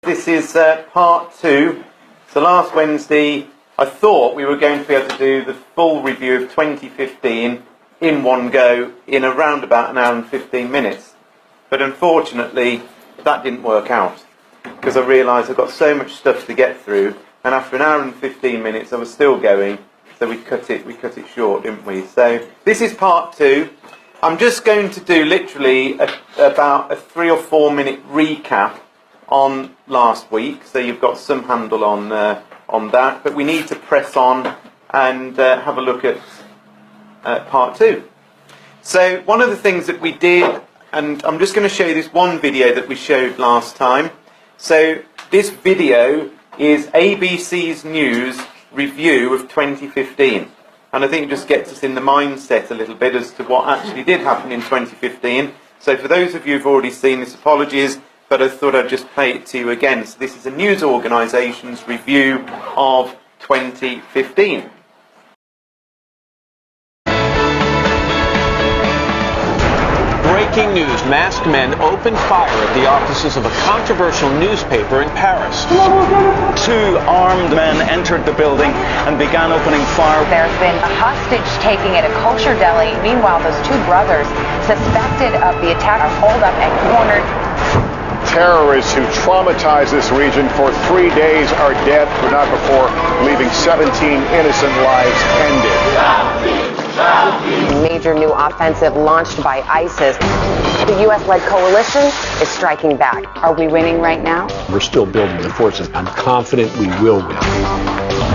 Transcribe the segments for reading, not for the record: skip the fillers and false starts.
This is part 2. So last Wednesday I thought we were going to be able to do the full review of 2015 in one go in around about an hour and 15 minutes. But unfortunately that didn't work out because I realised I've got so much stuff to get through, and after an hour and 15 minutes I was still going, so we cut it short, didn't we? So this is part 2. I'm just going to do literally about a 3 or 4 minute recap on last week, so you've got some handle on that. But we need to press on and have a look at part 2. So one of the things that we did, and I'm just going to show you this one video that we showed last time. So this video is ABC's News review of 2015. And I think it just gets us in the mindset a little bit as to what actually did happen in 2015. So for those of you who've already seen this, apologies, but I thought I'd just play it to you again. So this is a news organisation's review of 2015. Breaking news, masked men opened fire at the offices of a controversial newspaper in Paris. 2 armed men entered the building and began opening fire. There's been a hostage taking at a kosher deli. Meanwhile, those 2 brothers suspected of the attack are holed up and cornered. Terrorists who traumatized this region for 3 days are dead, but not before leaving 17 innocent lives ended. Major new offensive launched by ISIS. The U.S.-led coalition is striking back. Are we winning right now? We're still building the forces. I'm confident we will win.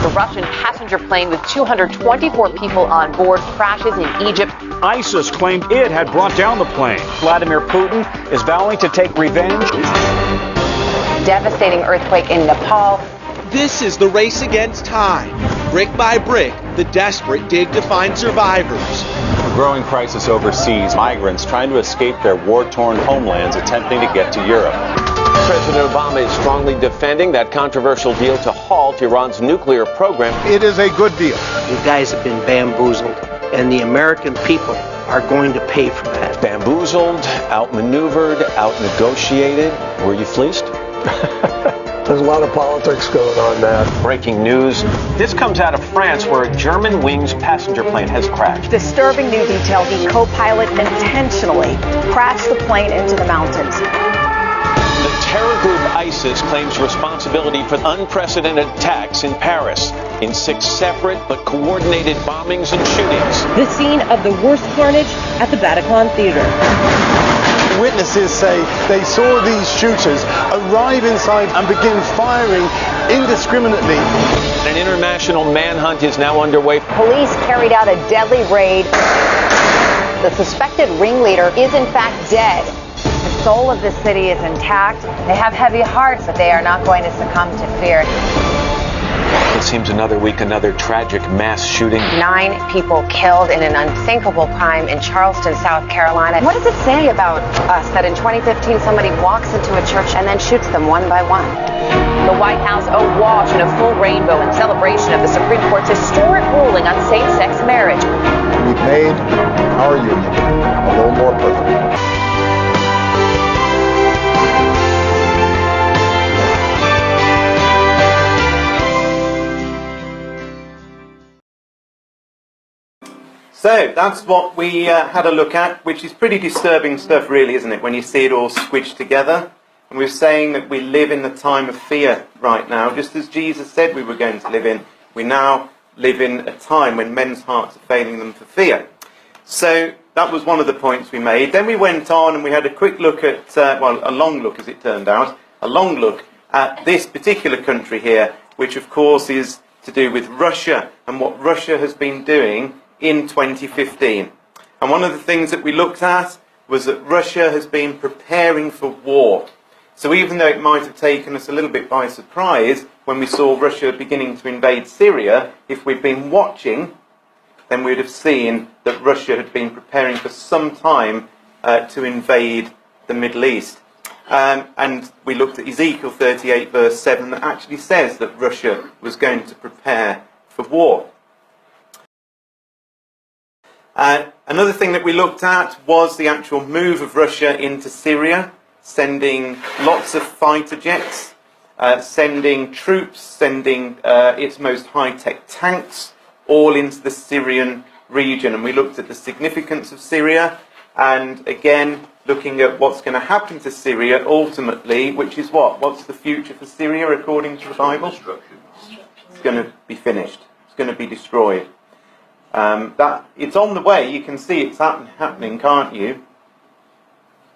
The Russian passenger plane with 224 people on board crashes in Egypt. ISIS claimed it had brought down the plane. Vladimir Putin is vowing to take revenge. Devastating earthquake in Nepal. This is the race against time. Brick by brick, the desperate dig to find survivors. A growing crisis overseas. Migrants trying to escape their war-torn homelands attempting to get to Europe. President Obama is strongly defending that controversial deal to halt Iran's nuclear program. It is a good deal. You guys have been bamboozled, and the American people are going to pay for that. Bamboozled, outmaneuvered, outnegotiated. Were you fleeced? There's a lot of politics going on now. Breaking news. This comes out of France, where a German wings passenger plane has crashed. Disturbing new detail, the co-pilot intentionally crashed the plane into the mountains. The terror group ISIS claims responsibility for unprecedented attacks in Paris in 6 separate but coordinated bombings and shootings. The scene of the worst carnage at the Bataclan Theater. Witnesses say they saw these shooters arrive inside and begin firing indiscriminately. An international manhunt is now underway. Police carried out a deadly raid. The suspected ringleader is in fact dead. The soul of the city is intact. They have heavy hearts, but they are not going to succumb to fear. It seems another week, another tragic mass shooting. 9 people killed in an unthinkable crime in Charleston, South Carolina. What does it say about us that in 2015 somebody walks into a church and then shoots them one by one? The White House awash in a full rainbow in celebration of the Supreme Court's historic ruling on same-sex marriage. We've made our union a little more perfect. So that's what we had a look at, which is pretty disturbing stuff really, isn't it, when you see it all squished together. And we're saying that we live in the time of fear right now, just as Jesus said we were going to live in. We now live in a time when men's hearts are failing them for fear. So that was one of the points we made. Then we went on and we had a quick look at, well, a long look as it turned out, a long look at this particular country here, which of course is to do with Russia and what Russia has been doing in 2015. And one of the things that we looked at was that Russia has been preparing for war. So even though it might have taken us a little bit by surprise when we saw Russia beginning to invade Syria, if we'd been watching, then we'd have seen that Russia had been preparing for some time to invade the Middle East. And we looked at Ezekiel 38 verse 7 that actually says that Russia was going to prepare for war. Another thing that we looked at was the actual move of Russia into Syria, sending lots of fighter jets. sending troops, sending its most high-tech tanks, all into the Syrian region. And we looked at the significance of Syria, and again, looking at what's going to happen to Syria ultimately, which is what? What's the future for Syria according to the Bible? It's going to be finished. It's going to be destroyed. That it's on the way. You can see it's happening, can't you?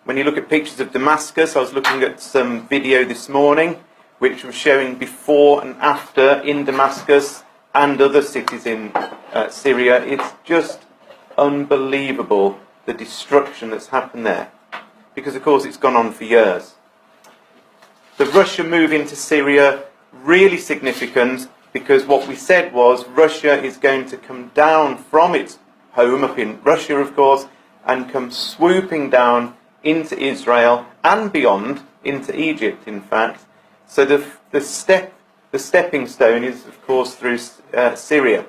When you look at pictures of Damascus, I was looking at some video this morning, which was showing before and after in Damascus and other cities in Syria. It's just unbelievable, the destruction that's happened there. Because, of course, it's gone on for years. The Russia move into Syria, really significant, because what we said was Russia is going to come down from its home up in Russia, of course, and come swooping down into Israel and beyond, into Egypt, in fact. So the stepping stone is, of course, through Syria.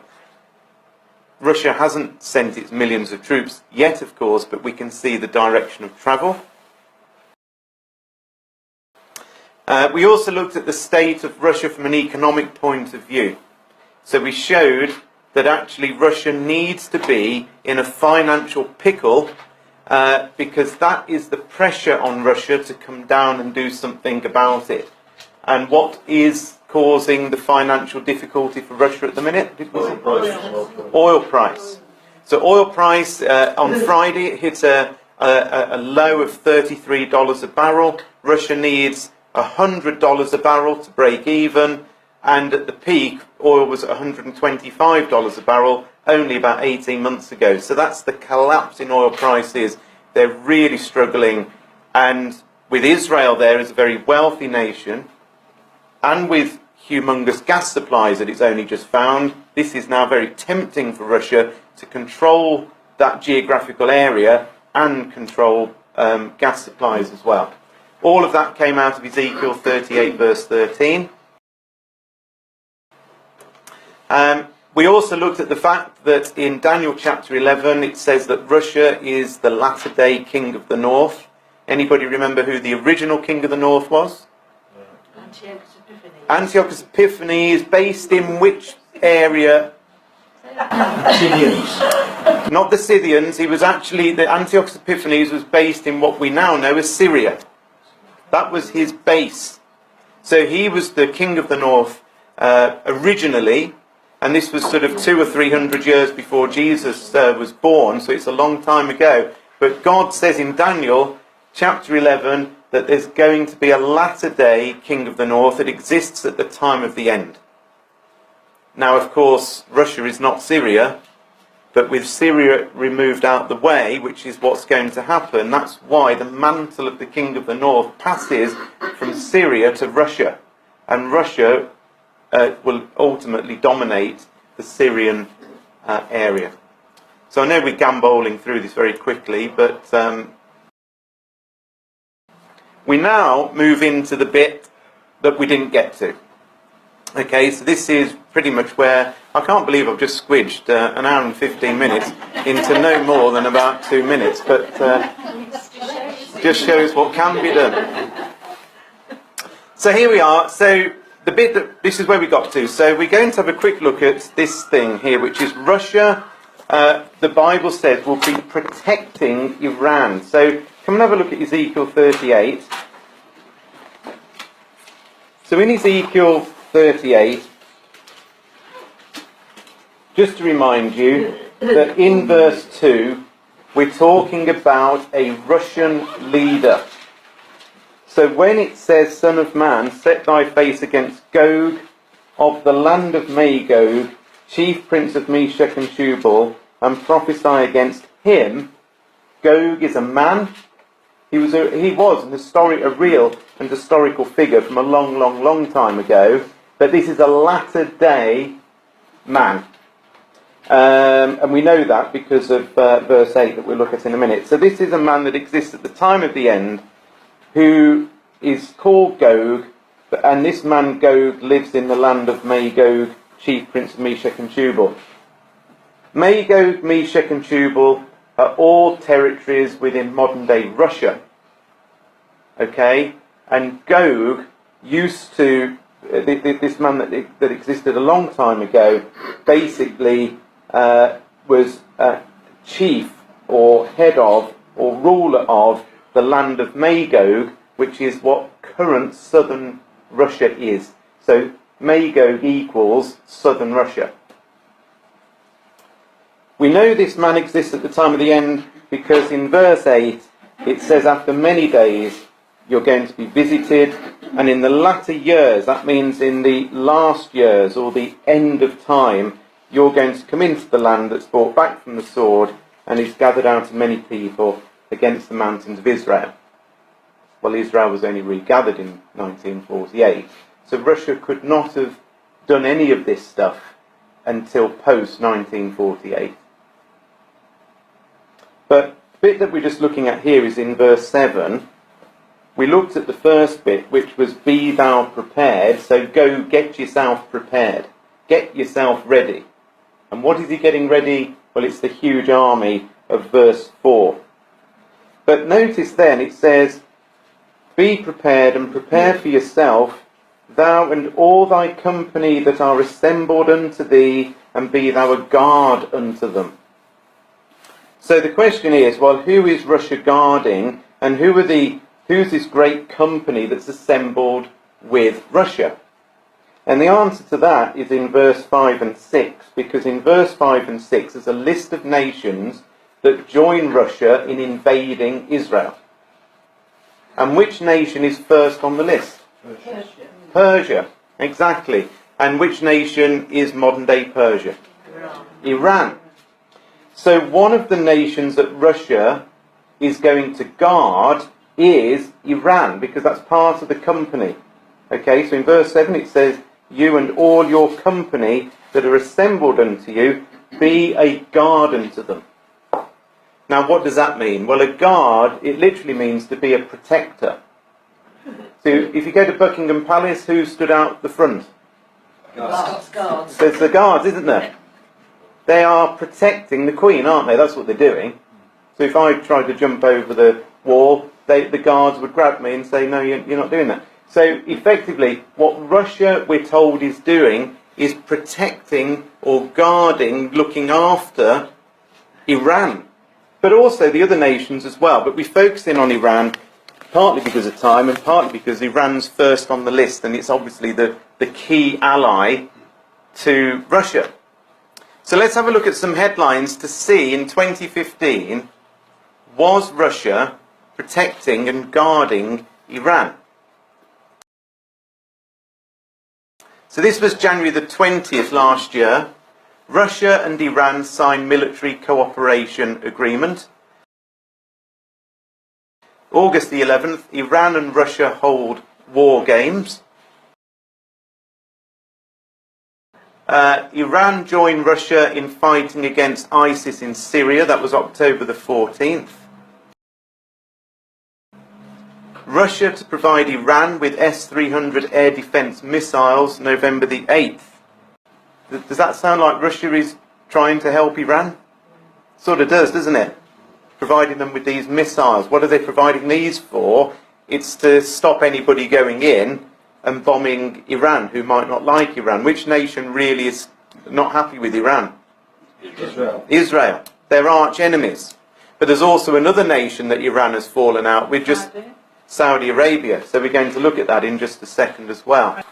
Russia hasn't sent its millions of troops yet, of course, but we can see the direction of travel. We also looked at the state of Russia from an economic point of view. So we showed that actually Russia needs to be in a financial pickle because that is the pressure on Russia to come down and do something about it. And what is causing the financial difficulty for Russia at the minute? Oil price. So oil price on Friday it hit a low of $33 a barrel. Russia needs $100 a barrel to break even, and at the peak oil was $125 a barrel only about 18 months ago. So that's the collapse in oil prices. They're really struggling, and with Israel there is a very wealthy nation, and with humongous gas supplies that it's only just found, this is now very tempting for Russia to control that geographical area and control gas supplies as well. All of that came out of Ezekiel 38 verse 13. We also looked at the fact that in Daniel chapter 11 it says that Russia is the latter-day king of the north. Anybody remember who the original king of the north was? Antiochus Epiphanes, based in which area? Scythians. Not the Scythians. He was actually, the Antiochus Epiphanes was based in what we now know as Syria. That was his base. So he was the king of the north originally, and this was sort of 200 or 300 years before Jesus was born, so it's a long time ago. But God says in Daniel chapter 11 that there's going to be a latter-day king of the north that exists at the time of the end. Now, of course, Russia is not Syria, but with Syria removed out the way, which is what's going to happen, that's why the mantle of the king of the north passes from Syria to Russia. And Russia will ultimately dominate the Syrian area. So I know we're gamboling through this very quickly, but we now move into the bit that we didn't get to. Okay, so this is pretty much where, I can't believe I've just squidged an hour and 15 minutes into no more than about 2 minutes, but just shows what can be done. So here we are. So the bit that, this is where we got to. So we're going to have a quick look at this thing here, which is Russia, the Bible says, will be protecting Iran. So come and have a look at Ezekiel 38. So in Ezekiel 38, just to remind you that in verse 2, we're talking about a Russian leader. So when it says, Son of man, set thy face against Gog of the land of Magog, chief prince of Meshech and Tubal, and prophesy against him. Gog is a man. He was a real and historical figure from a long, long, long time ago. But this is a latter-day man. And we know that because of verse 8 that we'll look at in a minute. So this is a man that exists at the time of the end, who is called Gog, and this man Gog lives in the land of Magog, chief prince of Meshech and Tubal. Magog, Meshech and Tubal are all territories within modern-day Russia. Okay? And Gog used to, this man that existed a long time ago, basically was chief or head of or ruler of the land of Magog, which is what current southern Russia is. So Magog equals southern Russia. We know this man exists at the time of the end because in verse 8 it says, after many days you're going to be visited, and in the latter years, that means in the last years or the end of time, you're going to come into the land that's brought back from the sword and is gathered out of many people against the mountains of Israel. Well, Israel was only regathered in 1948, so Russia could not have done any of this stuff until post-1948. But the bit that we're just looking at here is in verse 7. We looked at the first bit, which was, be thou prepared, so go get yourself prepared. Get yourself ready. And what is he getting ready? Well, it's the huge army of verse 4. But notice then it says, be prepared and prepare for yourself, thou and all thy company that are assembled unto thee, and be thou a guard unto them. So the question is, well, who is Russia guarding, and who's this great company that's assembled with Russia? And the answer to that is in verse 5 and 6, because in verse 5 and 6 there's a list of nations that join Russia in invading Israel. And which nation is first on the list? Persia, exactly. And which nation is modern-day Persia? Iran. So one of the nations that Russia is going to guard is Iran, because that's part of the company. Okay, so in verse 7 it says, you and all your company that are assembled unto you, be a guard unto them. Now what does that mean? Well, a guard, it literally means to be a protector. So if you go to Buckingham Palace, who stood out the front? Guards. There's the guards, isn't there? They are protecting the Queen, aren't they? That's what they're doing. So if I tried to jump over the wall, the guards would grab me and say, no, you're not doing that. So effectively, what Russia, we're told, is doing is protecting or guarding, looking after Iran. But also the other nations as well. But we focus in on Iran partly because of time and partly because Iran's first on the list, and it's obviously the key ally to Russia. So let's have a look at some headlines to see in 2015, was Russia protecting and guarding Iran? So this was January the 20th last year. Russia and Iran signed military cooperation agreement. August the 11th, Iran and Russia hold war games. Iran joined Russia in fighting against ISIS in Syria. That was October the 14th. Russia to provide Iran with S-300 air defence missiles, November the 8th. Does that sound like Russia is trying to help Iran? Sort of does, doesn't it? Providing them with these missiles. What are they providing these for? It's to stop anybody going in and bombing Iran who might not like Iran. Which nation really is not happy with Iran? Israel. They're arch enemies. But there's also another nation that Iran has fallen out with, just Saudi Arabia. So we're going to look at that in just a second as well.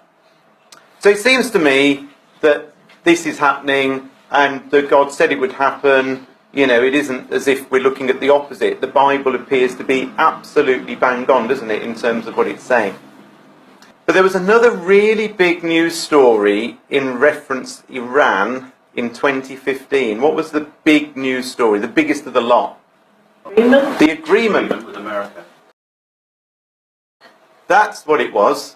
So it seems to me that this is happening and that God said it would happen. You know, it isn't as if we're looking at the opposite. The Bible appears to be absolutely bang on, doesn't it, in terms of what it's saying. But there was another really big news story in reference to Iran in 2015. What was the big news story, the biggest of the lot? The agreement with America. That's what it was.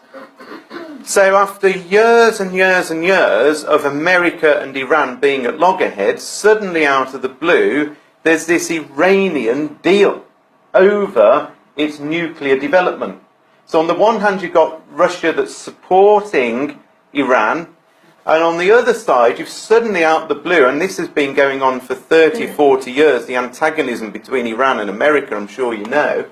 So after years and years and years of America and Iran being at loggerheads, suddenly out of the blue, there's this Iranian deal over its nuclear development. So on the one hand, you've got Russia that's supporting Iran, and on the other side, you've suddenly out of the blue, and this has been going on for 30, 40 years, the antagonism between Iran and America, I'm sure you know,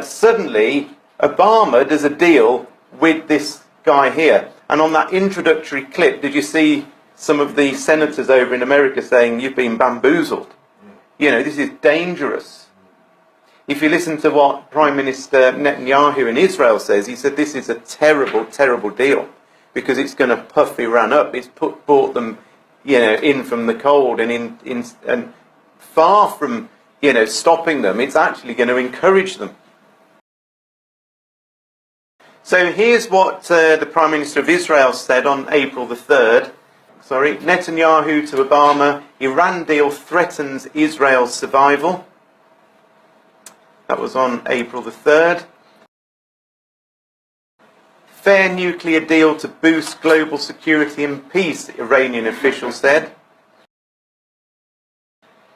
suddenly Obama does a deal with this guy here. And on that introductory clip, did you see some of the senators over in America saying, you've been bamboozled? You know, this is dangerous. If you listen to what Prime Minister Netanyahu in Israel says, he said this is a terrible, terrible deal because it's going to puff Iran up. It's brought them, you know, in from the cold and far from, you know, stopping them. It's actually going to encourage them. So here's what the Prime Minister of Israel said on April the 3rd. Netanyahu to Obama, Iran deal threatens Israel's survival. That was on April the 3rd. Fair nuclear deal to boost global security and peace, Iranian official said.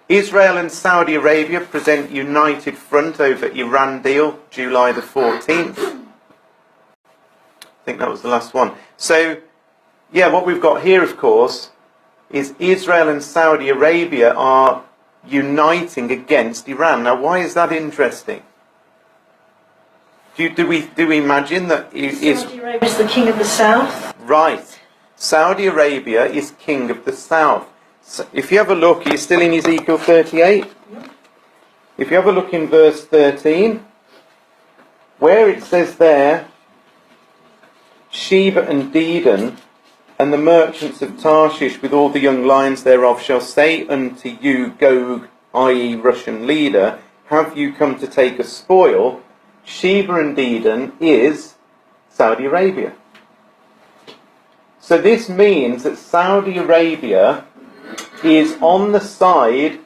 Israel and Saudi Arabia present united front over Iran deal, July the 14th. I think that was the last one. So, yeah, what we've got here, of course, is Israel and Saudi Arabia are uniting against Iran. Now, why is that interesting? Do we imagine that Saudi Arabia is the king of the south? Right. Saudi Arabia is king of the south. So if you have a look, you're still in Ezekiel 38. Yep. If you have a look in verse 13, where it says there, Sheba and Dedan and the merchants of Tarshish with all the young lions thereof shall say unto you, Gog, i.e. Russian leader, have you come to take a spoil? Sheba and Dedan is Saudi Arabia. So this means that Saudi Arabia is on the side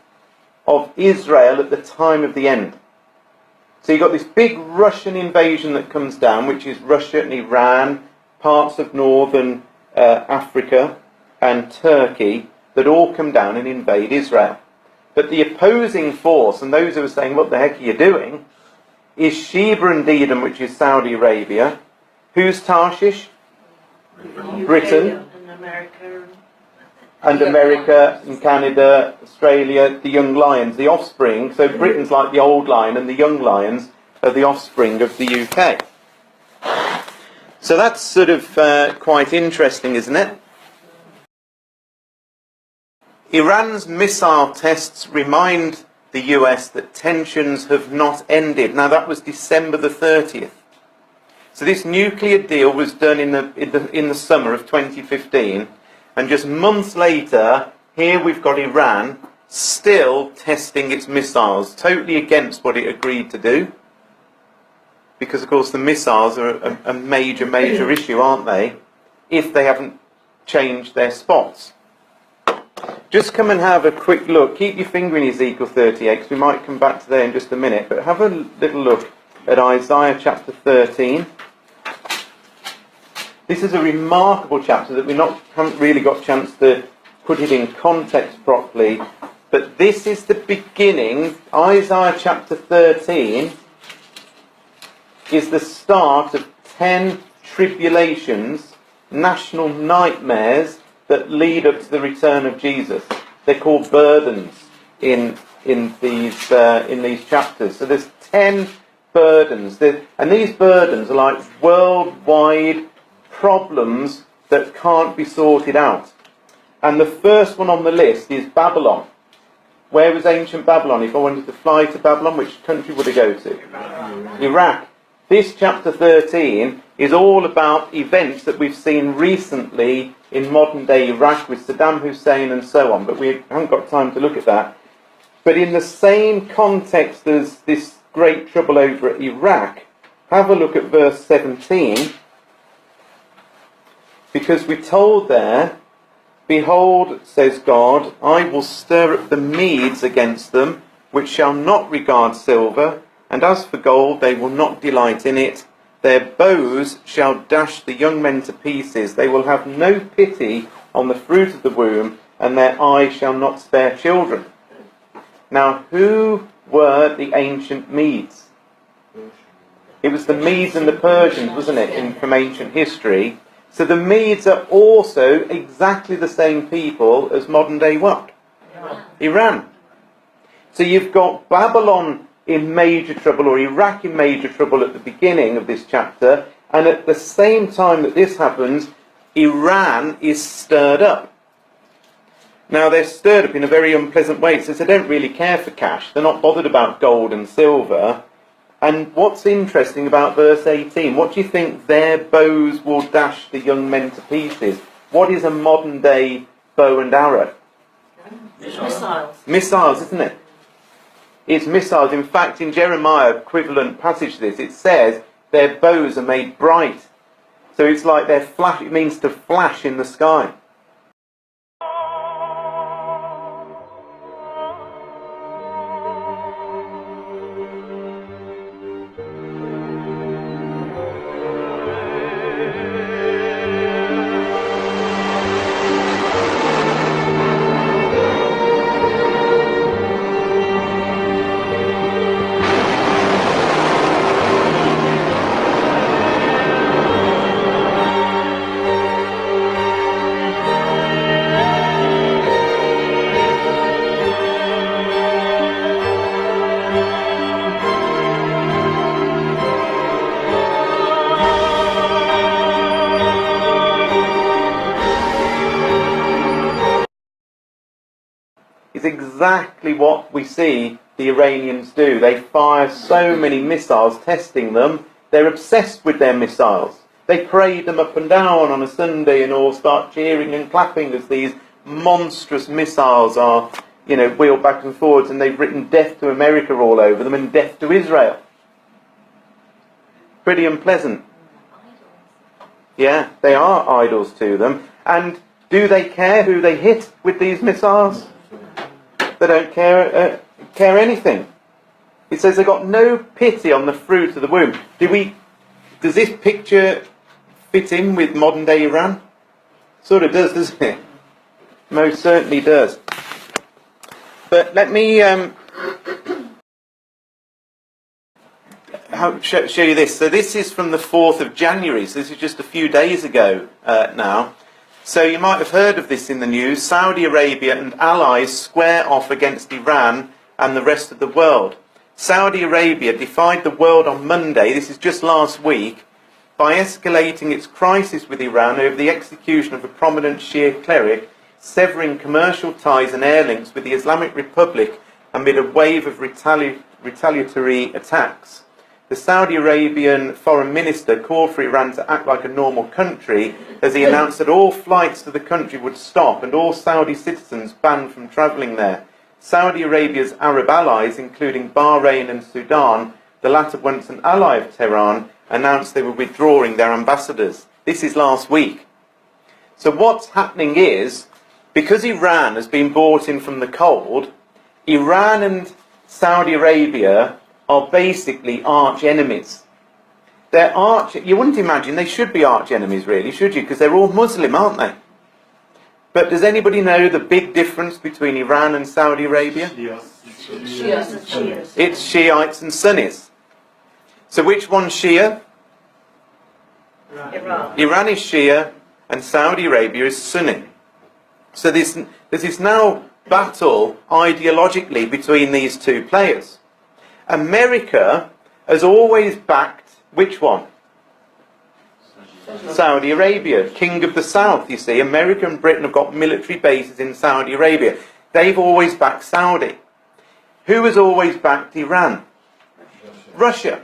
of Israel at the time of the end. So you've got this big Russian invasion that comes down, which is Russia and Iran, parts of northern Africa and Turkey, that all come down and invade Israel. But the opposing force, and those who are saying, what the heck are you doing, is Sheba and Dedan, which is Saudi Arabia. Who's Tarshish? Britain. And America and Canada, Australia, the young lions, the offspring. So Britain's like the old lion and the young lions are the offspring of the UK. So that's sort of quite interesting, isn't it? Iran's missile tests remind the US that tensions have not ended. Now that was December the 30th. So this nuclear deal was done in the summer of 2015, and just months later, here we've got Iran still testing its missiles, totally against what it agreed to do. Because, of course, the missiles are a major, major issue, aren't they? If they haven't changed their spots. Just come and have a quick look. Keep your finger in Ezekiel 38, because we might come back to there in just a minute. But have a little look at Isaiah chapter 13. This is a remarkable chapter that we haven't really got a chance to put it in context properly. But this is the beginning. Isaiah chapter 13 is the start of 10 tribulations, national nightmares that lead up to the return of Jesus. They're called burdens in these chapters. So there's 10 burdens, and these burdens are like worldwide problems that can't be sorted out. And the first one on the list is Babylon. Where was ancient Babylon? If I wanted to fly to Babylon, which country would I go to? Iraq. This chapter 13 is all about events that we've seen recently in modern day Iraq with Saddam Hussein and so on, but we haven't got time to look at that. But in the same context as this great trouble over at Iraq, have a look at verse 17, because we're told there, behold, says God, I will stir up the Medes against them, which shall not regard silver, and as for gold, they will not delight in it. Their bows shall dash the young men to pieces. They will have no pity on the fruit of the womb, and their eyes shall not spare children. Now, who were the ancient Medes? It was the Medes and the Persians, wasn't it, from ancient history? So the Medes are also exactly the same people as modern day what? Iran. So you've got Babylon in major trouble, or Iraq in major trouble at the beginning of this chapter, And at the same time that this happens, Iran is stirred up. Now, they're stirred up in a very unpleasant way. It says they don't really care for cash. They're not bothered about gold and silver. And what's interesting about verse 18, what do you think? Their bows will dash the young men to pieces. What is a modern day bow and arrow? Missiles. Missiles, isn't it? It's missiles. In fact, in Jeremiah, equivalent passage to this, it says their bows are made bright. So it's like they're flash. It means to flash in the sky. Is exactly what we see the Iranians do. They fire so many missiles, testing them. They're obsessed with their missiles. They parade them up and down on a Sunday and all start cheering and clapping as these monstrous missiles are, wheeled back and forwards, and they've written death to America all over them and death to Israel. Pretty unpleasant. Yeah, they are idols to them. And do they care who they hit with these missiles? They don't care anything. It says they've got no pity on the fruit of the womb. Does this picture fit in with modern day Iran? Sort of does, doesn't it? Most certainly does. But let me show you this. So this is from the 4th of January. So this is just a few days ago now. So you might have heard of this in the news. Saudi Arabia and allies square off against Iran and the rest of the world. Saudi Arabia defied the world on Monday, this is just last week, by escalating its crisis with Iran over the execution of a prominent Shia cleric, severing commercial ties and air links with the Islamic Republic amid a wave of retaliatory attacks. The Saudi Arabian foreign minister called for Iran to act like a normal country as he announced that all flights to the country would stop and all Saudi citizens banned from travelling there. Saudi Arabia's Arab allies, including Bahrain and Sudan, the latter once an ally of Tehran, announced they were withdrawing their ambassadors. This is last week. So what's happening is, because Iran has been bought in from the cold, Iran and Saudi Arabia are basically arch enemies. You wouldn't imagine they should be arch enemies, really, should you? Because they're all Muslim, aren't they? But does anybody know the big difference between Iran and Saudi Arabia? Shias and Shias. It's Shiites and Sunnis. So which one's Shia? Iran. Iran is Shia and Saudi Arabia is Sunni. So there's this now battle ideologically between these two players. America has always backed which one? Saudi Arabia, king of the south, you see. America and Britain have got military bases in Saudi Arabia. They've always backed Saudi. Who has always backed Iran? Russia.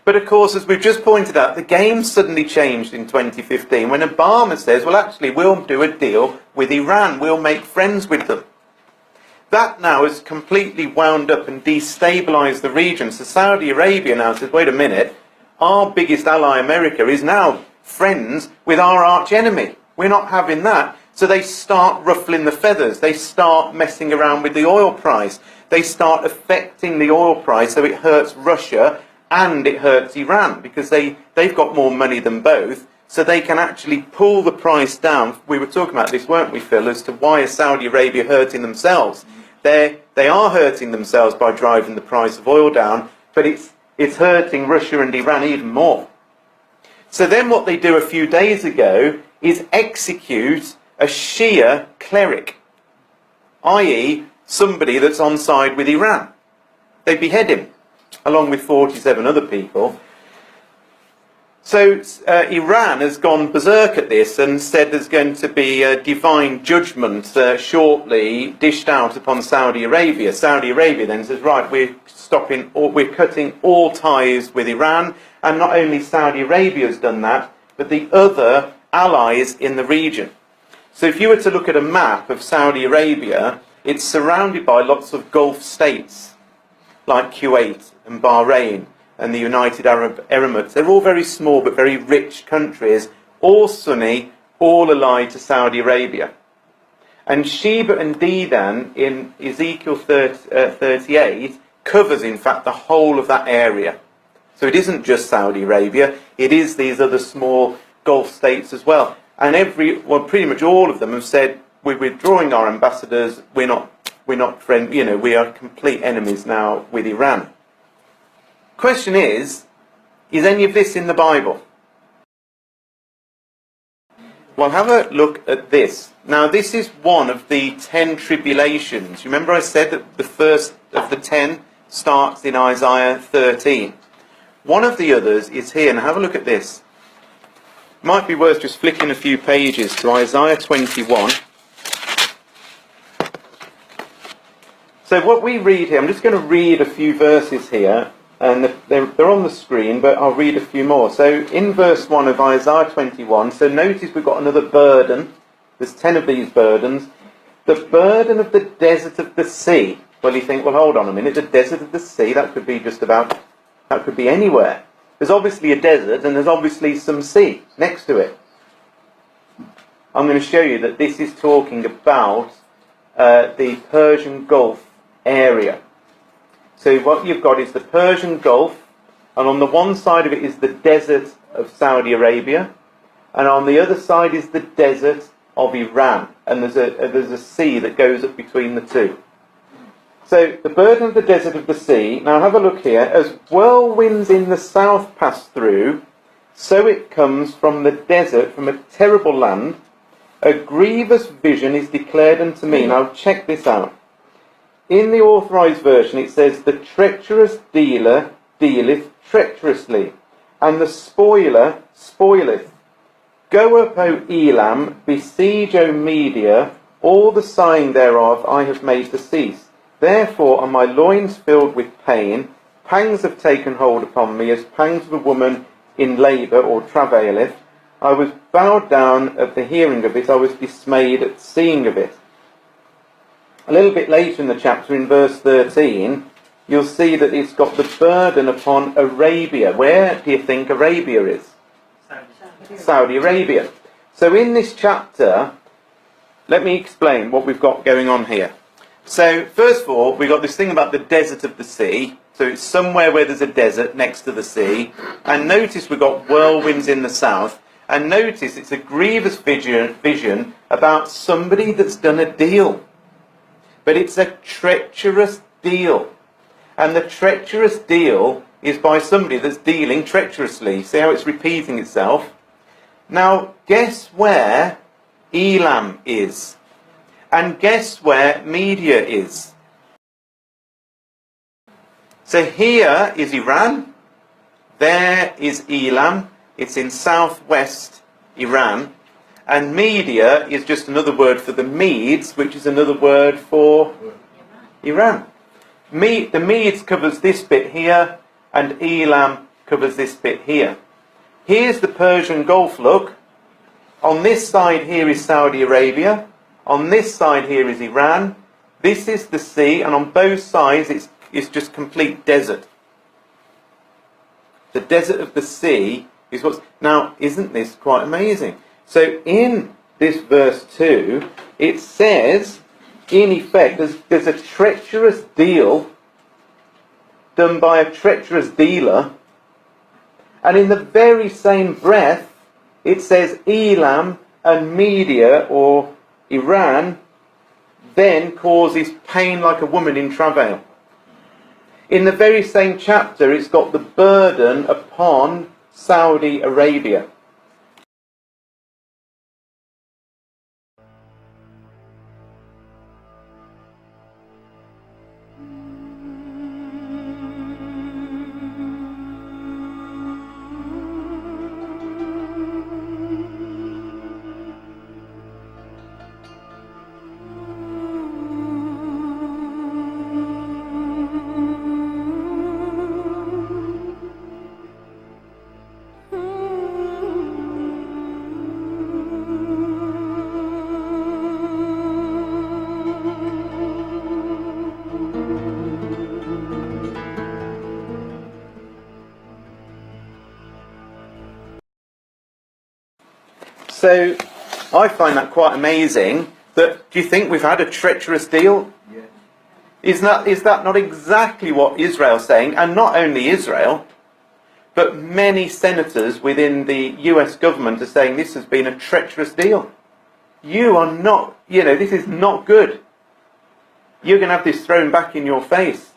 But of course, as we've just pointed out, the game suddenly changed in 2015 when Obama says, well, actually, we'll do a deal with Iran. We'll make friends with them. That now has completely wound up and destabilised the region. So Saudi Arabia now says, wait a minute, our biggest ally, America, is now friends with our arch enemy. We're not having that. So they start ruffling the feathers. They start messing around with the oil price. They start affecting the oil price so it hurts Russia and it hurts Iran because they've got more money than both. So they can actually pull the price down. We were talking about this, weren't we, Phil, as to why is Saudi Arabia hurting themselves? They are hurting themselves by driving the price of oil down, but it's hurting Russia and Iran even more. So then what they do a few days ago is execute a Shia cleric, i.e. somebody that's on side with Iran. They behead him, along with 47 other people. So Iran has gone berserk at this and said there's going to be a divine judgment shortly dished out upon Saudi Arabia. Saudi Arabia then says, right, we're cutting all ties with Iran, and not only Saudi Arabia has done that, but the other allies in the region. So if you were to look at a map of Saudi Arabia, it's surrounded by lots of Gulf states, like Kuwait and Bahrain and the United Arab Emirates. They're all very small but very rich countries, all Sunni, all allied to Saudi Arabia. And Sheba and Dedan in Ezekiel 38 covers, in fact, the whole of that area. So it isn't just Saudi Arabia, it is these other small Gulf states as well. And pretty much all of them have said, we're withdrawing our ambassadors, we're not friends, we are complete enemies now with Iran. Question is any of this in the Bible? Well, have a look at this. Now, this is one of the 10 tribulations. Remember I said that the first of the 10 starts in Isaiah 13. One of the others is here. Now, have a look at this. Might be worth just flicking a few pages to Isaiah 21. So what we read here, I'm just going to read a few verses here, and they're on the screen, but I'll read a few more. So in verse 1 of Isaiah 21, so notice we've got another burden. There's 10 of these burdens. The burden of the desert of the sea. Well, you think, well, hold on a minute, the desert of the sea, that could be anywhere. There's obviously a desert, and there's obviously some sea next to it. I'm going to show you that this is talking about the Persian Gulf area. So what you've got is the Persian Gulf, and on the one side of it is the desert of Saudi Arabia, and on the other side is the desert of Iran, and there's a sea that goes up between the two. So the burden of the desert of the sea, now have a look here, as whirlwinds in the south pass through, so it comes from the desert, from a terrible land, a grievous vision is declared unto me. Now check this out. In the Authorized Version it says, the treacherous dealer dealeth treacherously, and the spoiler spoileth. Go up, O Elam, besiege, O Media, all the sighing thereof I have made to cease. Therefore are my loins filled with pain, pangs have taken hold upon me, as pangs of a woman in labour or travaileth. I was bowed down at the hearing of it, I was dismayed at seeing of it. A little bit later in the chapter, in verse 13, you'll see that it's got the burden upon Arabia. Where do you think Arabia is? Saudi Arabia. So in this chapter, let me explain what we've got going on here. So first of all, we've got this thing about the desert of the sea. So it's somewhere where there's a desert next to the sea. And notice we've got whirlwinds in the south. And notice it's a grievous vision about somebody that's done a deal. But it's a treacherous deal. And the treacherous deal is by somebody that's dealing treacherously. See how it's repeating itself? Now, guess where Elam is? And guess where Media is? So here is Iran. There is Elam. It's in southwest Iran. And Media is just another word for the Medes, which is another word for Iran. The Medes covers this bit here, and Elam covers this bit here. Here's the Persian Gulf, look. On this side here is Saudi Arabia. On this side here is Iran. This is the sea, and on both sides it's just complete desert. The desert of the sea is what's... Now, isn't this quite amazing? So in this verse 2, it says, in effect, there's a treacherous deal done by a treacherous dealer, and in the very same breath, it says Elam and Media, or Iran, then causes pain like a woman in travail. In the very same chapter, it's got the burden upon Saudi Arabia. So I find that quite amazing. That, do you think we've had a treacherous deal? Yeah. Is that not exactly what Israel's saying? And not only Israel, but many senators within the US government are saying this has been a treacherous deal. You are not, this is not good. You're going to have this thrown back in your face.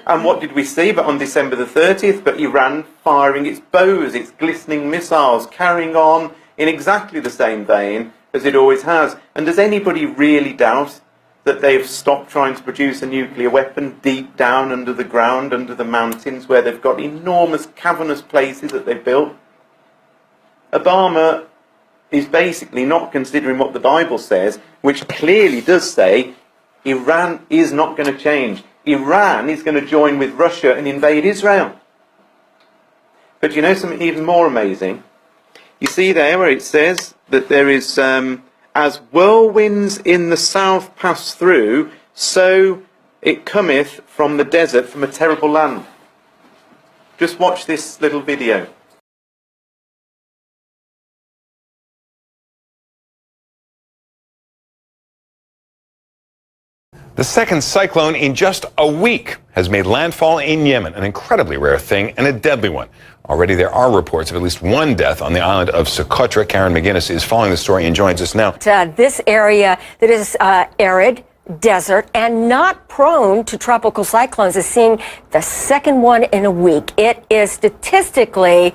And what did we see but on December the 30th? But Iran firing its bows, its glistening missiles, carrying on in exactly the same vein as it always has. And does anybody really doubt that they've stopped trying to produce a nuclear weapon deep down under the ground, under the mountains, where they've got enormous cavernous places that they've built? Obama is basically not considering what the Bible says, which clearly does say Iran is not going to change. Iran is going to join with Russia and invade Israel. But you know something even more amazing? You see there where it says that there is, as whirlwinds in the south pass through, so it cometh from the desert, from a terrible land. Just watch this little video. The second cyclone in just a week has made landfall in Yemen, an incredibly rare thing and a deadly one. Already there are reports of at least one death on the island of Socotra. Karen McGinnis is following the story and joins us now. This area that is arid, desert, and not prone to tropical cyclones is seeing the second one in a week. It is statistically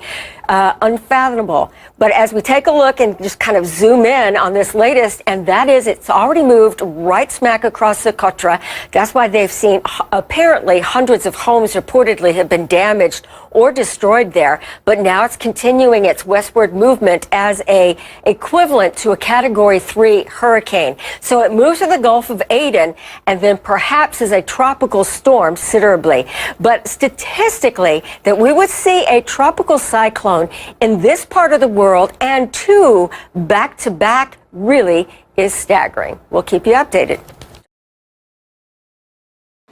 unfathomable. But as we take a look and just kind of zoom in on this latest, and that is it's already moved right smack across Socotra. That's why they've seen apparently hundreds of homes reportedly have been damaged or destroyed there. But now it's continuing its westward movement as a equivalent to a Category 3 hurricane. So it moves to the Gulf of Aden and then perhaps as a tropical storm considerably. But statistically, that we would see a tropical cyclone in this part of the world and two back to back really is staggering. We'll keep you updated.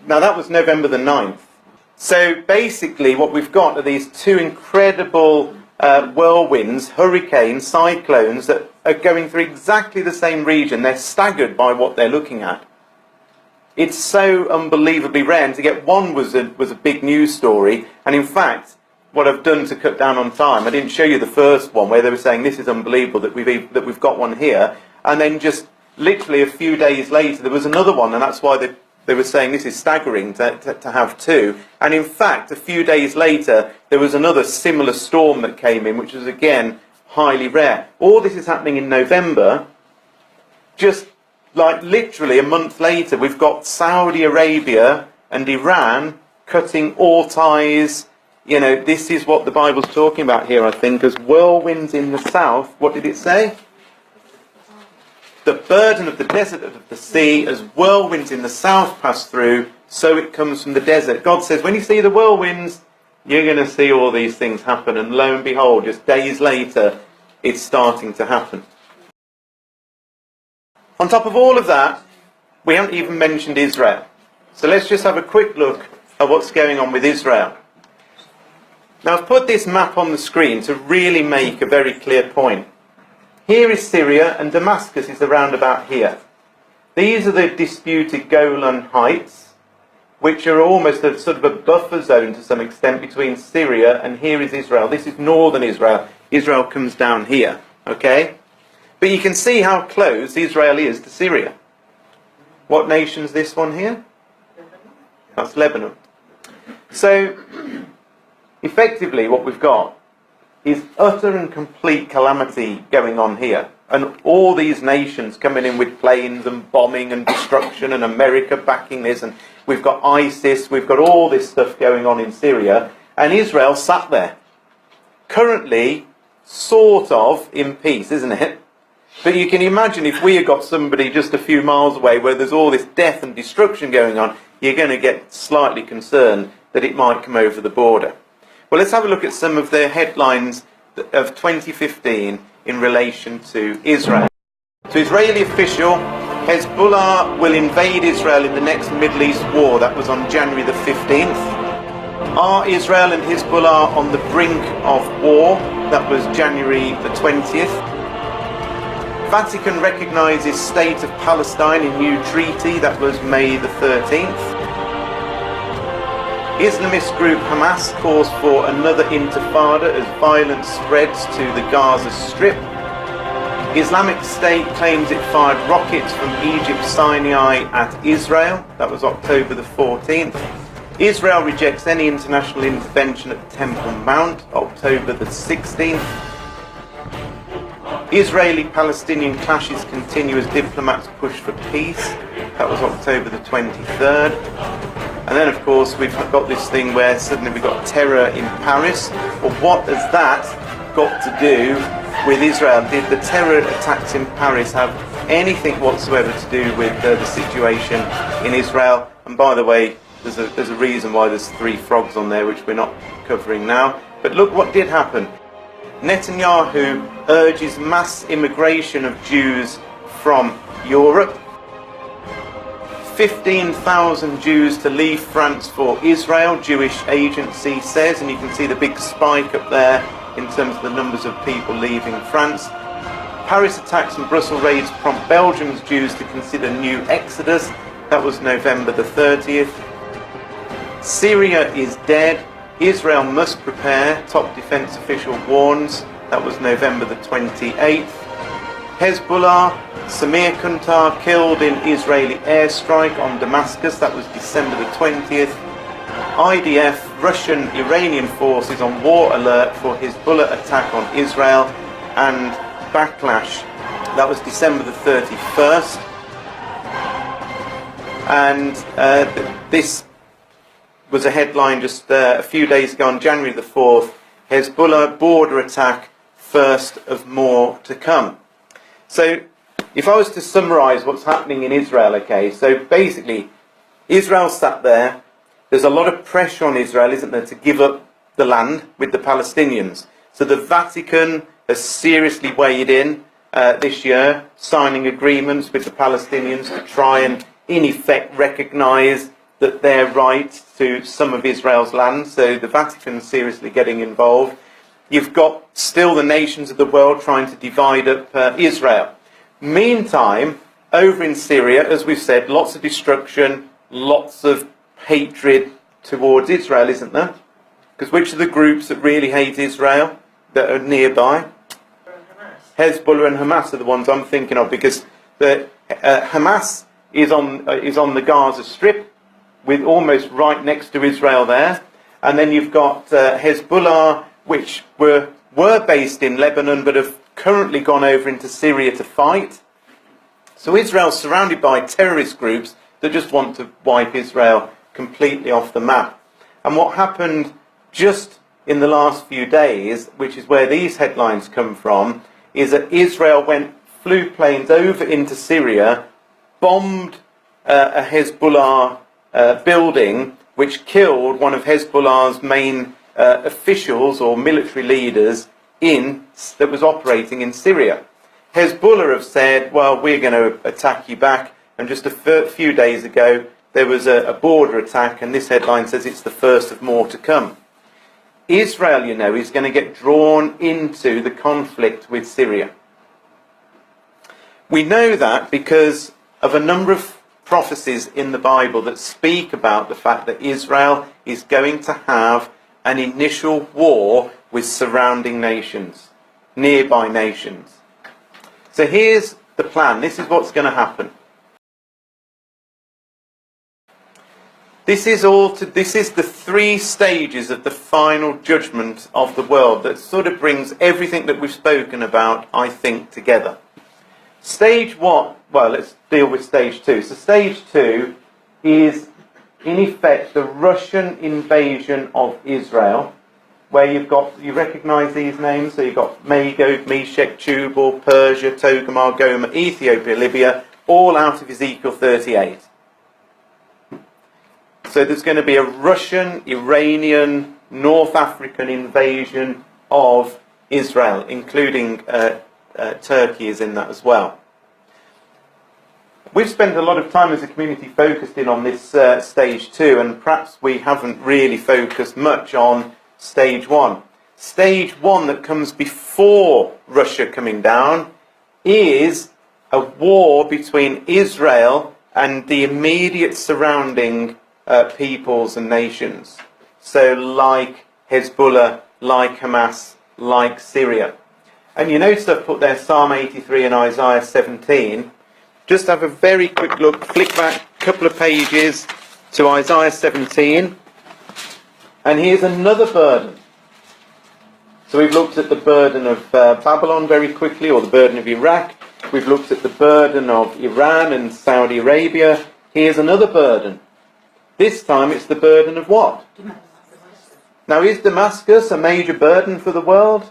Now that was November the 9th. So basically what we've got are these two incredible whirlwinds, hurricanes, cyclones that are going through exactly the same region. They're staggered by what they're looking at. It's so unbelievably rare, and to get one was a big news story. And in fact, what I've done to cut down on time, I didn't show you the first one where they were saying this is unbelievable that we've got one here, and then just literally a few days later there was another one, and that's why they were saying this is staggering to have two. And in fact, a few days later there was another similar storm that came in, which was again highly rare. All this is happening in November. Just like literally a month later, we've got Saudi Arabia and Iran cutting all ties. You know, this is what the Bible's talking about here, I think, as whirlwinds in the south. What did it say? The burden of the desert of the sea, as whirlwinds in the south pass through, so it comes from the desert. God says, when you see the whirlwinds, you're going to see all these things happen. And lo and behold, just days later, it's starting to happen. On top of all of that, we haven't even mentioned Israel. So let's just have a quick look at what's going on with Israel. Now, I've put this map on the screen to really make a very clear point. Here is Syria, and Damascus is around about here. These are the disputed Golan Heights, which are almost a sort of a buffer zone to some extent between Syria, and here is Israel. This is northern Israel. Israel comes down here, okay? But you can see how close Israel is to Syria. What nation's this one here? That's Lebanon. So, effectively what we've got is utter and complete calamity going on here. And all these nations coming in with planes and bombing and destruction, and America backing this, and we've got ISIS, we've got all this stuff going on in Syria, and Israel sat there. Currently, sort of in peace, isn't it? But you can imagine if we had got somebody just a few miles away where there's all this death and destruction going on, you're going to get slightly concerned that it might come over the border. Well, let's have a look at some of the headlines of 2015 in relation to Israel. So, Israeli official, Hezbollah will invade Israel in the next Middle East war. That was on January the 15th. Are Israel and Hezbollah on the brink of war? That was January the 20th. Vatican recognises State of Palestine in new treaty. That was May the 13th. Islamist group Hamas calls for another intifada as violence spreads to the Gaza Strip. Islamic State claims it fired rockets from Egypt's Sinai at Israel. That was October the 14th. Israel rejects any international intervention at Temple Mount, October the 16th. Israeli-Palestinian clashes continue as diplomats push for peace. That was October the 23rd. And then, of course, we've got this thing where suddenly we've got terror in Paris. Well, what has that got to do with Israel? Did the terror attacks in Paris have anything whatsoever to do with the situation in Israel? And by the way, there's a reason why there's 3 frogs on there, which we're not covering now. But look what did happen. Netanyahu urges mass immigration of Jews from Europe. 15,000 Jews to leave France for Israel, Jewish agency says, and you can see the big spike up there in terms of the numbers of people leaving France. Paris attacks and Brussels raids prompt Belgium's Jews to consider new exodus. That was November the 30th. Syria is dead. Israel must prepare, top defense official warns. That was November the 28th. Hezbollah, Samir Kuntar killed in Israeli airstrike on Damascus. That was December the 20th. IDF, Russian Iranian forces on war alert for Hezbollah attack on Israel and backlash. That was December the 31st. And this was a headline just a few days ago on January the 4th. Hezbollah border attack, first of more to come. So if I was to summarise what's happening in Israel, okay, so basically Israel sat there. There's a lot of pressure on Israel, isn't there, to give up the land with the Palestinians. So the Vatican has seriously weighed in this year, signing agreements with the Palestinians to try and in effect recognise that they're right to some of Israel's land. So the Vatican's seriously getting involved. You've got still the nations of the world trying to divide up Israel. Meantime, over in Syria, as we've said, lots of destruction, lots of hatred towards Israel, isn't there? Because which are the groups that really hate Israel that are nearby? Hezbollah and Hamas are the ones I'm thinking of, because the Hamas is on the Gaza Strip, with almost right next to Israel there, and then you've got Hezbollah, which were based in Lebanon but have currently gone over into Syria to fight. So Israel's surrounded by terrorist groups that just want to wipe Israel completely off the map. And what happened just in the last few days, which is where these headlines come from, is that Israel flew planes over into Syria, bombed a Hezbollah building, which killed one of Hezbollah's main officials or military leaders that was operating in Syria. Hezbollah have said, well, we're going to attack you back, and just a few days ago there was a border attack, and this headline says it's the first of more to come. Israel, you know, is going to get drawn into the conflict with Syria. We know that because of a number of prophecies in the Bible that speak about the fact that Israel is going to have an initial war with surrounding nations, nearby nations. So here's the plan. This is what's going to happen. This is the 3 stages of the final judgment of the world that sort of brings everything that we've spoken about, I think, together. Stage 1, well, let's deal with stage 2. So stage 2 is, in effect, the Russian invasion of Israel, where you recognise these names, so you've got Magog, Meshech, Tubal, Persia, Togarmah, Gomer, Ethiopia, Libya, all out of Ezekiel 38. So there's going to be a Russian, Iranian, North African invasion of Israel, including Turkey is in that as well. We've spent a lot of time as a community focused in on this stage 2, and perhaps we haven't really focused much on stage 1. Stage 1 that comes before Russia coming down is a war between Israel and the immediate surrounding peoples and nations. So like Hezbollah, like Hamas, like Syria. And you notice I've put there Psalm 83 and Isaiah 17. Just have a very quick look, flick back a couple of pages to Isaiah 17. And here's another burden. So we've looked at the burden of Babylon very quickly, or the burden of Iraq. We've looked at the burden of Iran and Saudi Arabia. Here's another burden. This time it's the burden of what? Now, is Damascus a major burden for the world?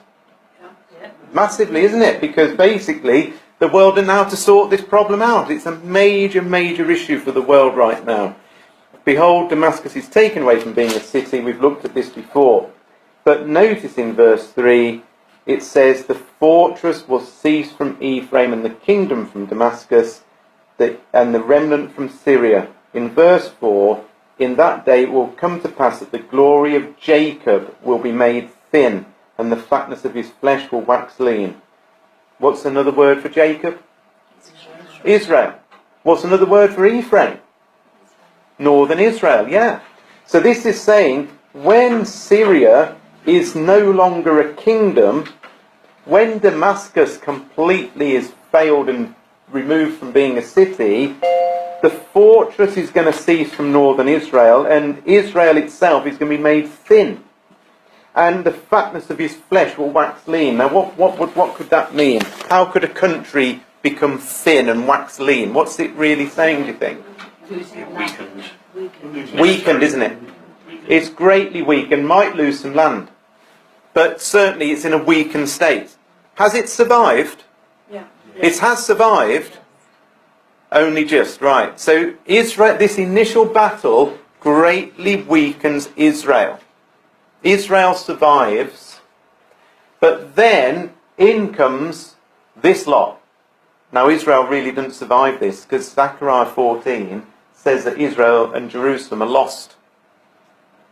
Massively, isn't it? Because basically the world are now to sort this problem out. It's a major, major issue for the world right now. Behold, Damascus is taken away from being a city. We've looked at this before. But notice in verse 3, it says, the fortress will cease from Ephraim and the kingdom from Damascus and the remnant from Syria. In verse 4, in that day it will come to pass that the glory of Jacob will be made thin and the fatness of his flesh will wax lean. What's another word for Jacob? Israel. What's another word for Ephraim? Northern Israel, yeah. So this is saying when Syria is no longer a kingdom, when Damascus completely is failed and removed from being a city, the fortress is going to cease from northern Israel, and Israel itself is going to be made thin. And the fatness of his flesh will wax lean. Now what could that mean? How could a country become thin and wax lean? What's it really saying, do you think? Weakened, isn't it? It's greatly weakened, might lose some land. But certainly it's in a weakened state. Has it survived? Yeah. It has survived. Only just, right. So Israel, this initial battle greatly weakens Israel. Israel survives, but then in comes this lot. Now Israel really didn't survive this, because Zechariah 14 says that Israel and Jerusalem are lost.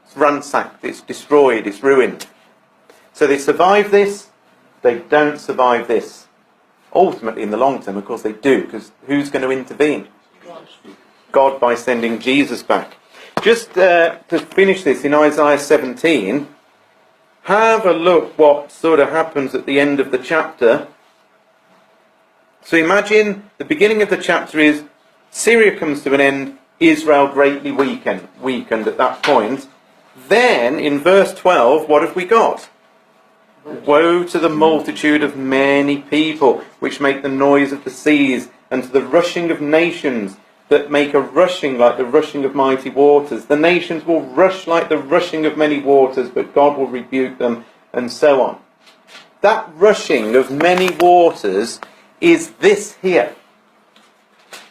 It's ransacked, it's destroyed, it's ruined. So they survive this, they don't survive this. Ultimately, in the long term, of course, they do, because who's going to intervene? God, by sending Jesus back. Just to finish this, in Isaiah 17, have a look what sort of happens at the end of the chapter. So imagine the beginning of the chapter is Syria comes to an end, Israel greatly weakened at that point. Then, in verse 12, what have we got? Woe to the multitude of many people, which make the noise of the seas, and to the rushing of nations, that make a rushing like the rushing of mighty waters. The nations will rush like the rushing of many waters, but God will rebuke them, and so on. That rushing of many waters is this here.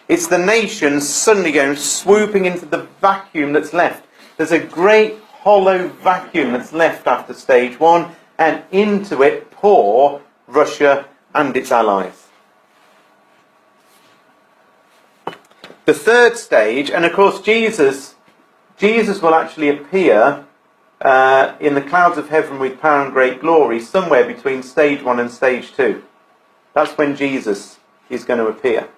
It's the nations suddenly going swooping into the vacuum that's left. There's a great hollow vacuum that's left after stage one, and into it pour Russia and its allies. The third stage, and of course Jesus will actually appear in the clouds of heaven with power and great glory somewhere between stage 1 and stage 2. That's when Jesus is going to appear.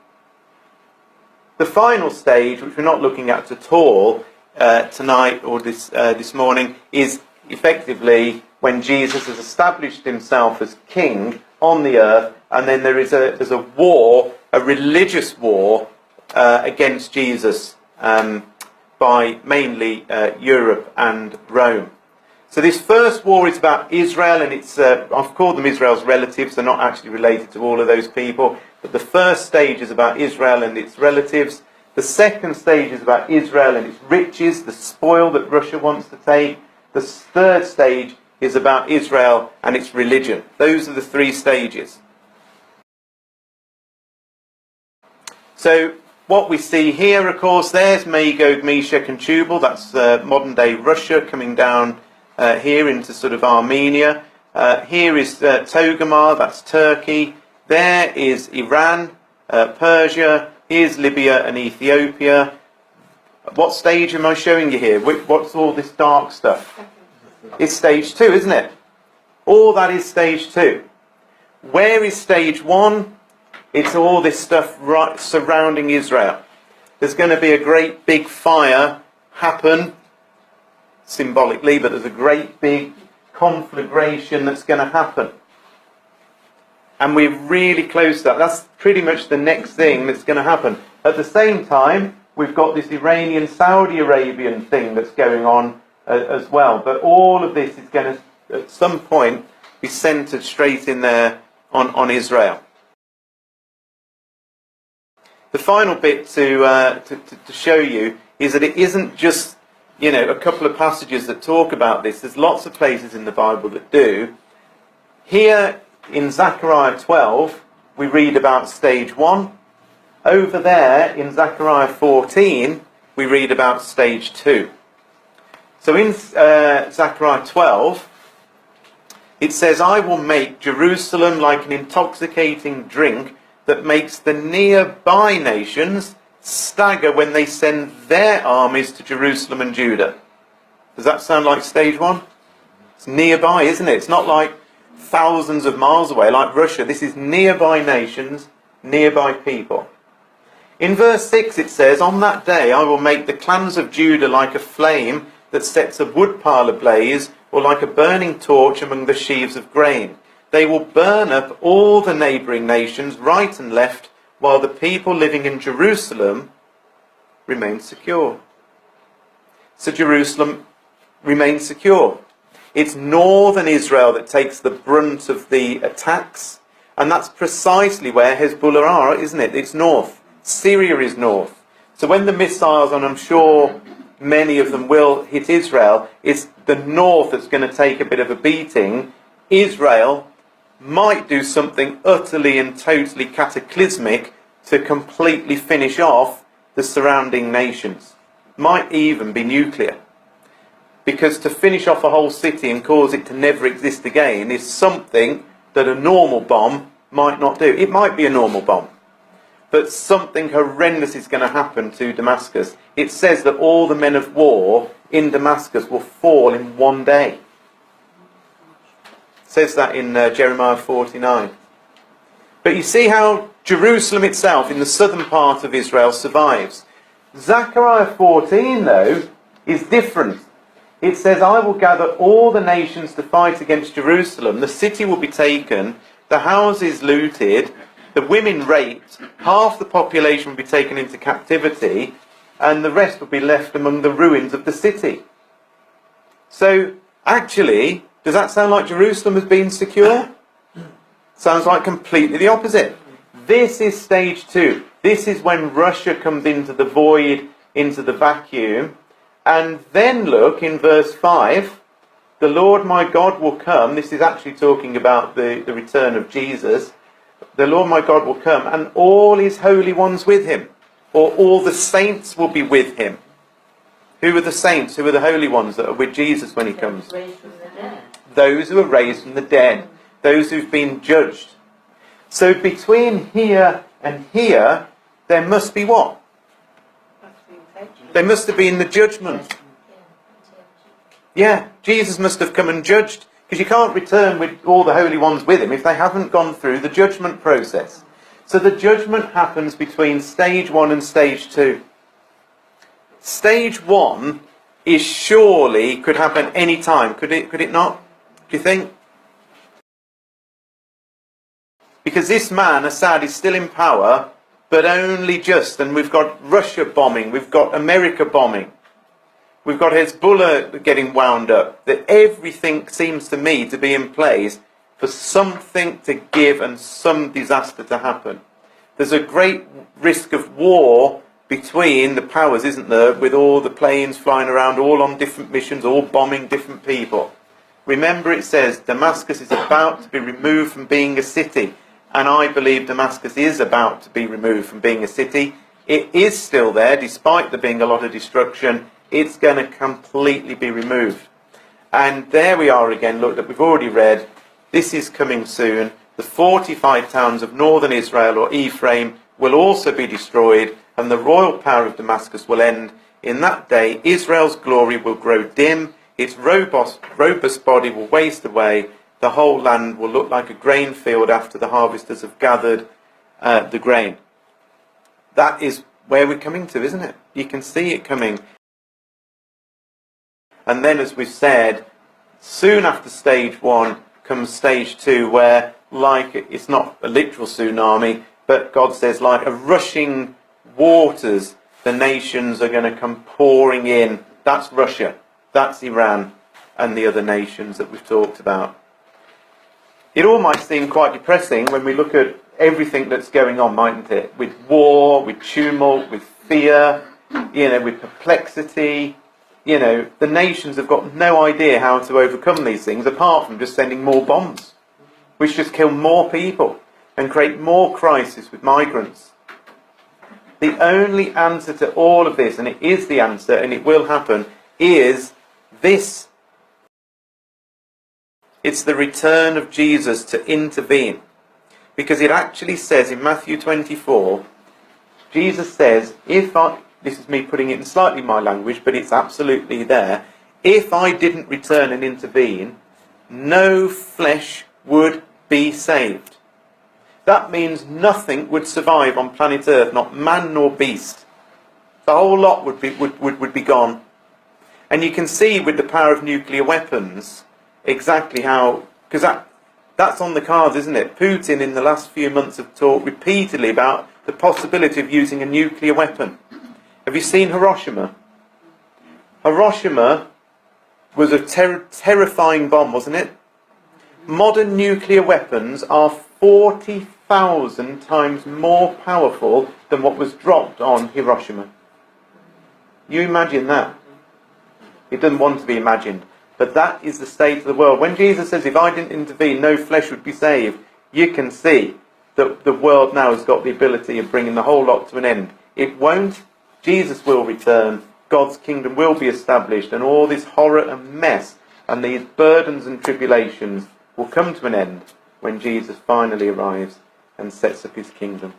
The final stage, which we're not looking at all tonight or this morning, is effectively when Jesus has established himself as king on the earth, and then there's a war, a religious war against Jesus by mainly Europe and Rome. So this first war is about Israel, and it's I've called them Israel's relatives. They're not actually related to all of those people. But the first stage is about Israel and its relatives. The second stage is about Israel and its riches, the spoil that Russia wants to take. The third stage is about Israel and its religion. Those are the three stages. So what we see here, of course, there's Magog, Meshech and Tubal. That's modern day Russia coming down here into sort of Armenia. Here is Togarmah, that's Turkey. There is Iran, Persia. Here's Libya and Ethiopia. What stage am I showing you here? What's all this dark stuff? It's stage 2, isn't it? All that is stage 2. Where is stage 1? It's all this stuff right surrounding Israel. There's going to be a great big fire happen, symbolically, but there's a great big conflagration that's going to happen. And we're really close to that. That's pretty much the next thing that's going to happen. At the same time, we've got this Iranian-Saudi Arabian thing that's going on as well. But all of this is going to, at some point, be centred straight in there on Israel. The final bit to show you is that it isn't just, a couple of passages that talk about this. There's lots of places in the Bible that do. Here in Zechariah 12, we read about stage 1. Over there in Zechariah 14, we read about stage 2. So in Zechariah 12, it says, I will make Jerusalem like an intoxicating drink that makes the nearby nations stagger when they send their armies to Jerusalem and Judah. Does that sound like stage 1? It's nearby, isn't it? It's not like thousands of miles away, like Russia. This is nearby nations, nearby people. In verse 6 it says, on that day I will make the clans of Judah like a flame that sets a woodpile ablaze, or like a burning torch among the sheaves of grain. They will burn up all the neighbouring nations, right and left, while the people living in Jerusalem remain secure. So Jerusalem remains secure. It's northern Israel that takes the brunt of the attacks, and that's precisely where Hezbollah are, isn't it? It's north. Syria is north. So when the missiles, and I'm sure many of them will hit Israel, it's the north that's going to take a bit of a beating. Israel might do something utterly and totally cataclysmic to completely finish off the surrounding nations. Might even be nuclear. Because to finish off a whole city and cause it to never exist again is something that a normal bomb might not do. It might be a normal bomb, but something horrendous is going to happen to Damascus. It says that all the men of war in Damascus will fall in one day. It says that in Jeremiah 49. But you see how Jerusalem itself, in the southern part of Israel, survives. Zechariah 14, though, is different. It says, I will gather all the nations to fight against Jerusalem. The city will be taken, the houses looted, the women raped, half the population will be taken into captivity, and the rest will be left among the ruins of the city. So, actually, does that sound like Jerusalem has been secure? Sounds like completely the opposite. This is stage 2. This is when Russia comes into the void, into the vacuum. And then look in verse 5, the Lord my God will come. This is actually talking about the return of Jesus. The Lord my God will come, and all his holy ones with him, or all the saints will be with him. Who are the saints? Who are the holy ones that are with Jesus when he comes? Those who are raised from the dead. Those who've been judged. So between here and here, there must be what? They must have been the judgment. Yeah, Jesus must have come and judged. Because you can't return with all the holy ones with him if they haven't gone through the judgment process. So the judgment happens between stage 1 and stage 2. Stage 1 is surely could happen any time. Could it not? Do you think? Because this man, Assad, is still in power, but only just. And we've got Russia bombing. We've got America bombing. We've got Hezbollah getting wound up. That everything seems to me to be in place for something to give and some disaster to happen. There's a great risk of war between the powers, isn't there? With all the planes flying around, all on different missions, all bombing different people. Remember, it says Damascus is about to be removed from being a city. And I believe Damascus is about to be removed from being a city. It is still there, despite there being a lot of destruction. It's going to completely be removed. And there we are again, look, that we've already read. This is coming soon. The fortified towns of northern Israel, or Ephraim, will also be destroyed, and the royal power of Damascus will end. In that day, Israel's glory will grow dim. Its robust body will waste away. The whole land will look like a grain field after the harvesters have gathered, the grain. That is where we're coming to, isn't it? You can see it coming. And then, as we've said, soon after stage 1 comes stage 2, where, like, it's not a literal tsunami, but God says, like a rushing waters, the nations are going to come pouring in. That's Russia, that's Iran, and the other nations that we've talked about. It all might seem quite depressing when we look at everything that's going on, mightn't it? With war, with tumult, with fear, with perplexity. The nations have got no idea how to overcome these things apart from just sending more bombs, which just kill more people and create more crisis with migrants. The only answer to all of this, and it is the answer and it will happen, is this. It's the return of Jesus to intervene. Because it actually says in Matthew 24, Jesus says, this is me putting it in slightly my language, but it's absolutely there, if I didn't return and intervene, no flesh would be saved. That means nothing would survive on planet Earth, not man nor beast. The whole lot would be gone. And you can see with the power of nuclear weapons exactly how, because that's on the cards, isn't it? Putin in the last few months have talked repeatedly about the possibility of using a nuclear weapon. Have you seen Hiroshima? Hiroshima was a terrifying bomb, wasn't it? Modern nuclear weapons are 40,000 times more powerful than what was dropped on Hiroshima. You imagine that? It doesn't want to be imagined. But that is the state of the world. When Jesus says, if I didn't intervene, no flesh would be saved, you can see that the world now has got the ability of bringing the whole lot to an end. It won't. Jesus will return. God's kingdom will be established. And all this horror and mess and these burdens and tribulations will come to an end when Jesus finally arrives and sets up his kingdom.